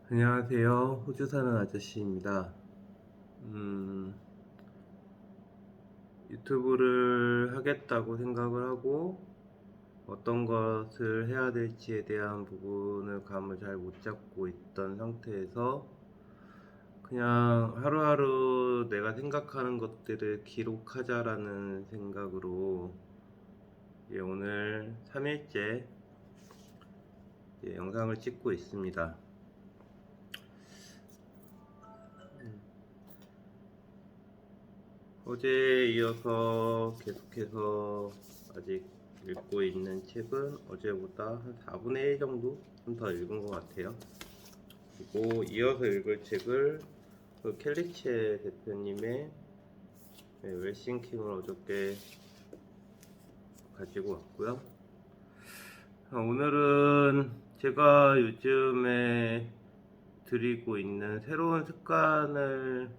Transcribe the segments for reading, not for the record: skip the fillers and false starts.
안녕하세요. 호주 사는 아저씨입니다. 음, 유튜브를 하겠다고 생각을 하고 어떤 것을 해야 될지에 대한 부분을 감을 잘 못 잡고 있던 상태에서 그냥 하루하루 내가 생각하는 것들을 기록하자라는 생각으로 오늘 3일째 영상을 찍고 있습니다. 어제에 이어서 계속해서 아직 읽고 있는 책은 어제보다 한 4분의 1 정도 좀 더 읽은 것 같아요. 그리고 이어서 읽을 책을 그 켈리체 대표님의 웰싱킹을 어저께 가지고 왔고요. 오늘은 제가 요즘에 들이고 있는 새로운 습관을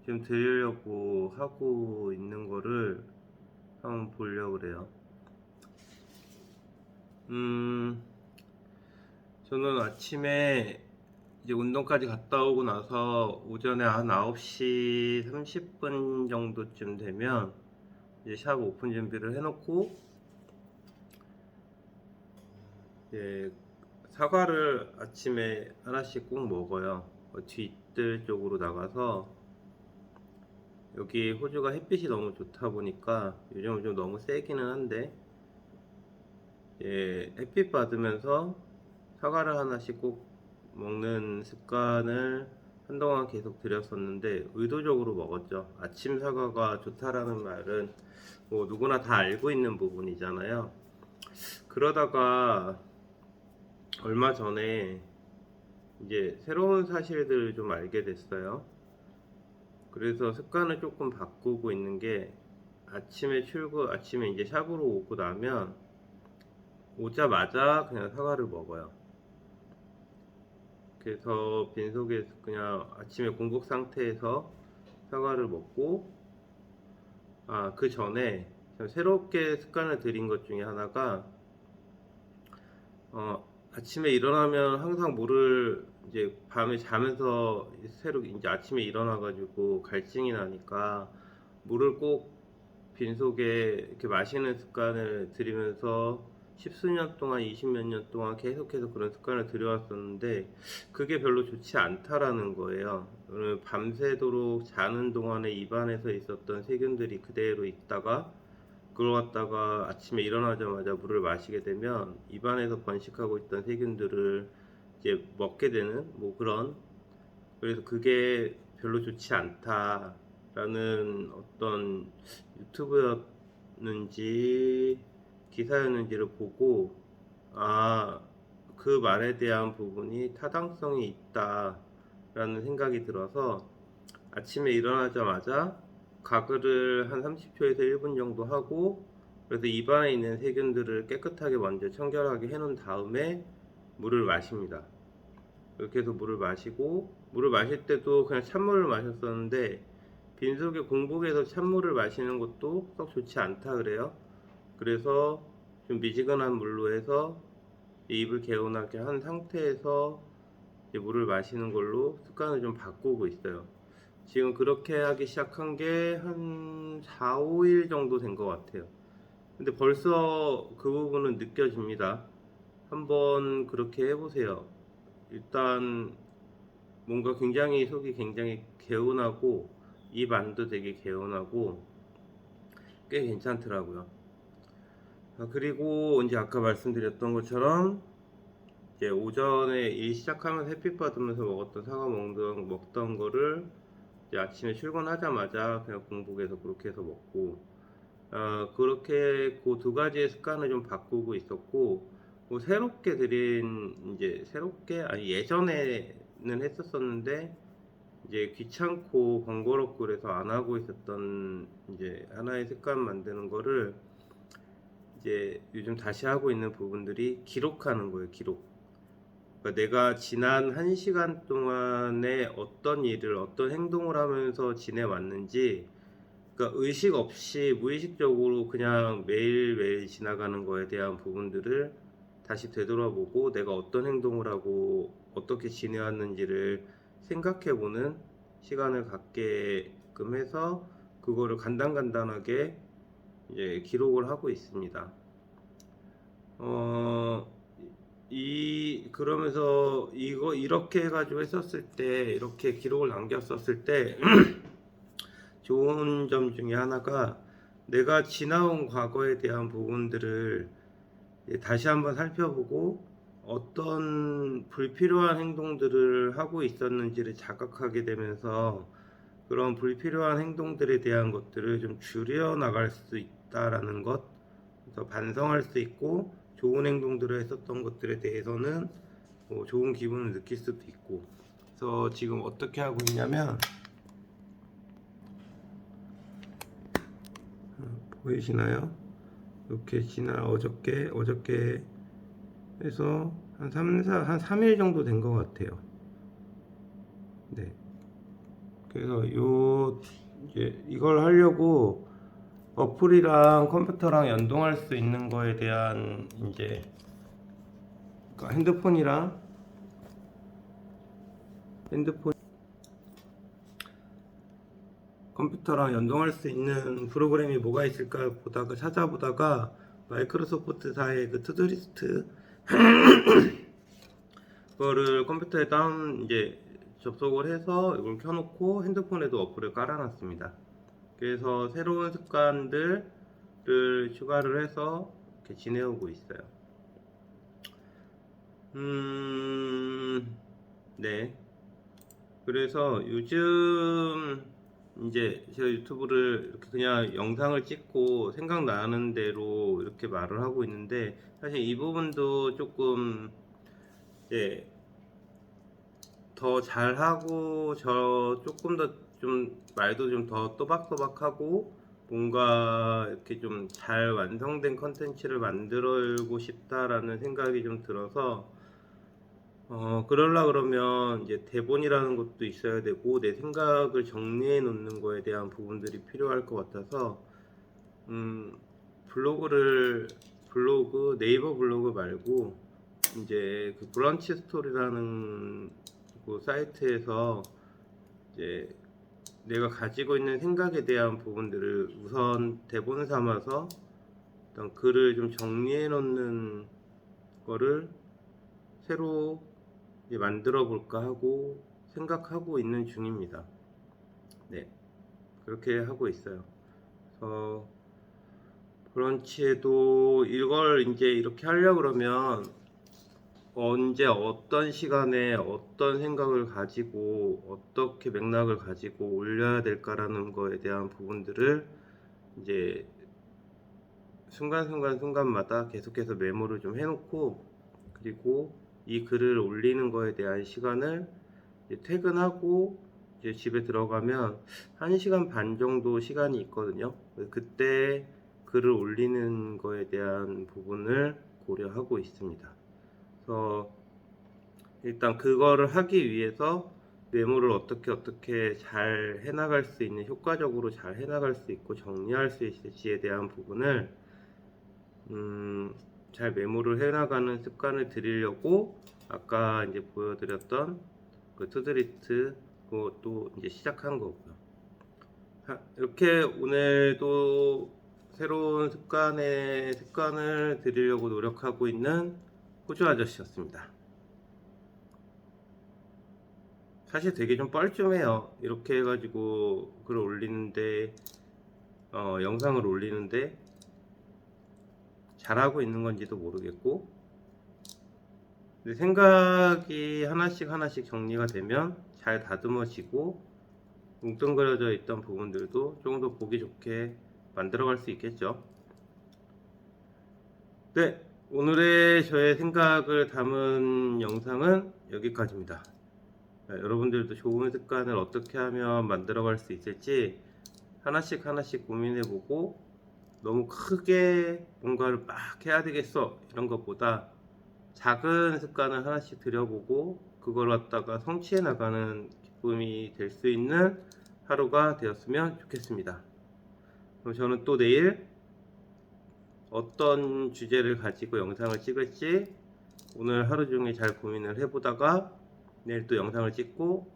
지금 들으려고 하고 있는 거를 한번 보려고 그래요. 저는 아침에 이제 운동까지 갔다 오고 나서 오전에 한 9시 30분 정도쯤 되면 이제 샵 오픈 준비를 해놓고 이제 사과를 아침에 하나씩 꼭 먹어요. 뒷뜰 쪽으로 나가서 여기 호주가 햇빛이 너무 좋다 보니까 요즘은 좀 너무 세기는 한데 햇빛 받으면서 사과를 하나씩 꼭 먹는 습관을 한동안 계속 들였었는데 의도적으로 먹었죠. 아침 사과가 좋다라는 말은 뭐 누구나 다 알고 있는 부분이잖아요. 그러다가 얼마 전에 이제 새로운 사실들을 좀 알게 됐어요. 그래서 습관을 조금 바꾸고 있는 게 아침에 이제 샵으로 오고 나면 오자마자 그냥 사과를 먹어요. 그래서 빈속에 그냥 아침에 공복 상태에서 사과를 먹고 그 전에 새롭게 습관을 들인 것 중에 하나가 아침에 일어나면 항상 물을 이제 밤에 자면서 새로 이제 아침에 일어나가지고 갈증이 나니까 물을 꼭 빈속에 이렇게 마시는 습관을 들이면서 십수년 동안 20몇 년 동안 계속해서 그런 습관을 들여왔었는데 그게 별로 좋지 않다라는 거예요. 밤새도록 자는 동안에 입안에서 있었던 세균들이 그대로 있다가 그걸 갖다가 아침에 일어나자마자 물을 마시게 되면 입안에서 번식하고 있던 세균들을 이제 먹게 되는 뭐 그런, 그래서 그게 별로 좋지 않다라는 어떤 유튜브였는지 기사였는지를 보고 그 말에 대한 부분이 타당성이 있다라는 생각이 들어서 아침에 일어나자마자 가글을 한 30초에서 1분 정도 하고 그래서 입안에 있는 세균들을 깨끗하게 먼저 청결하게 해놓은 다음에 물을 마십니다. 이렇게 해서 물을 마시고 물을 마실 때도 그냥 찬물을 마셨었는데 빈속에 공복에서 찬물을 마시는 것도 썩 좋지 않다 그래요. 그래서 좀 미지근한 물로 해서 입을 개운하게 한 상태에서 이제 물을 마시는 걸로 습관을 좀 바꾸고 있어요. 지금 그렇게 하기 시작한 게 한 4, 5일 정도 된 것 같아요. 근데 벌써 그 부분은 느껴집니다. 한번 그렇게 해보세요. 일단 뭔가 굉장히 속이 굉장히 개운하고 입 안도 되게 개운하고 꽤 괜찮더라고요. 그리고 이제 아까 말씀드렸던 것처럼 이제 오전에 일 시작하면서 햇빛 받으면서 먹던 거를 이제 아침에 출근하자마자 그냥 공복에서 그렇게 해서 먹고 그렇게 그 두 가지의 습관을 좀 바꾸고 있었고 뭐 새롭게 들인 이제 새롭게 아니 예전에는 했었었는데 이제 귀찮고 번거롭고 그래서 안 하고 있었던 이제 하나의 습관 만드는 거를 이제 요즘 다시 하고 있는 부분들이 기록하는 거예요. 기록. 그러니까 내가 지난 1시간 동안에 어떤 일을 어떤 행동을 하면서 지내왔는지, 그러니까 의식 없이 무의식적으로 그냥 매일매일 지나가는 거에 대한 부분들을 다시 되돌아보고 내가 어떤 행동을 하고 어떻게 지내왔는지를 생각해보는 시간을 갖게끔 해서 그거를 간단간단하게 이제 기록을 하고 있습니다. 그러면서 이렇게 해가지고 했었을 때, 이렇게 기록을 남겼었을 때 좋은 점 중에 하나가, 내가 지나온 과거에 대한 부분들을 다시 한번 살펴보고 어떤 불필요한 행동들을 하고 있었는지를 자각하게 되면서 그런 불필요한 행동들에 대한 것들을 좀 줄여 나갈 수 있다라는 것, 그래서 반성할 수 있고 좋은 행동들을 했었던 것들에 대해서는 뭐 좋은 기분을 느낄 수도 있고. 그래서 지금 어떻게 하고 있냐면, 보이시나요? 이렇게 어저께 해서 한 3일 정도 된 것 같아요. 네. 그래서 이제 이걸 하려고 어플이랑 컴퓨터랑 연동할 수 있는 거에 대한 이제, 그러니까 핸드폰 컴퓨터랑 연동할 수 있는 프로그램이 뭐가 있을까 찾아보다가 마이크로소프트사의 그 투두리스트 그거를 컴퓨터에 이제 접속을 해서 이걸 켜놓고 핸드폰에도 어플을 깔아놨습니다. 그래서 새로운 습관들을 추가를 해서 이렇게 지내오고 있어요. 네. 그래서 요즘 이제 제가 유튜브를 이렇게 그냥 영상을 찍고 생각나는 대로 이렇게 말을 하고 있는데, 사실 이 부분도 조금 이제 더 잘하고, 조금 더 좀 말도 좀 더 또박또박하고 뭔가 이렇게 좀 잘 완성된 컨텐츠를 만들고 싶다라는 생각이 좀 들어서, 그러려 그러면 이제 대본이라는 것도 있어야 되고 내 생각을 정리해 놓는 거에 대한 부분들이 필요할 것 같아서, 네이버 블로그 말고 이제 그 브런치 스토리라는 그 사이트에서 이제 내가 가지고 있는 생각에 대한 부분들을 우선 대본 삼아서 일단 글을 좀 정리해 놓는 거를 새로 이제 만들어 볼까 하고 생각하고 있는 중입니다. 네, 그렇게 하고 있어요. 그래서 브런치에도 이걸 이제 이렇게 하려고 그러면 언제 어떤 시간에 어떤 생각을 가지고 어떻게 맥락을 가지고 올려야 될까라는 거에 대한 부분들을 이제 순간마다 계속해서 메모를 좀 해놓고, 그리고 이 글을 올리는 거에 대한 시간을 이제 퇴근하고 이제 집에 들어가면 1시간 반 정도 시간이 있거든요. 그때 글을 올리는 거에 대한 부분을 고려하고 있습니다. 그래서 일단 그거를 하기 위해서 메모를 어떻게 잘 해나갈 수 있는, 효과적으로 잘 해나갈 수 있고 정리할 수 있을지에 대한 부분을 잘 메모를 해나가는 습관을 들이려고 아까 이제 보여드렸던 그 투두리스트 그것도 이제 시작한 거고요. 이렇게 오늘도 새로운 습관을 들이려고 노력하고 있는 호주 아저씨였습니다. 사실 되게 좀 뻘쭘해요. 이렇게 해가지고 글을 올리는데, 영상을 올리는데 잘하고 있는 건지도 모르겠고, 근데 생각이 하나씩 정리가 되면 잘 다듬어지고 뭉뚱그려져 있던 부분들도 조금 더 보기 좋게 만들어갈 수 있겠죠. 네, 오늘의 저의 생각을 담은 영상은 여기까지입니다. 여러분들도 좋은 습관을 어떻게 하면 만들어갈 수 있을지 하나씩 고민해보고, 너무 크게 뭔가를 막 해야 되겠어 이런 것보다 작은 습관을 하나씩 들여보고 그걸 갖다가 성취해 나가는 기쁨이 될 수 있는 하루가 되었으면 좋겠습니다. 그럼 저는 또 내일 어떤 주제를 가지고 영상을 찍을지 오늘 하루 종일 잘 고민을 해보다가 내일 또 영상을 찍고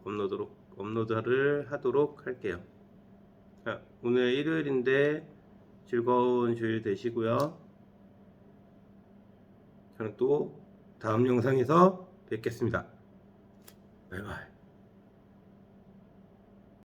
업로드를 하도록 할게요. 자, 오늘 일요일인데 즐거운 주일 되시고요. 저는 또 다음 영상에서 뵙겠습니다. 바이바이.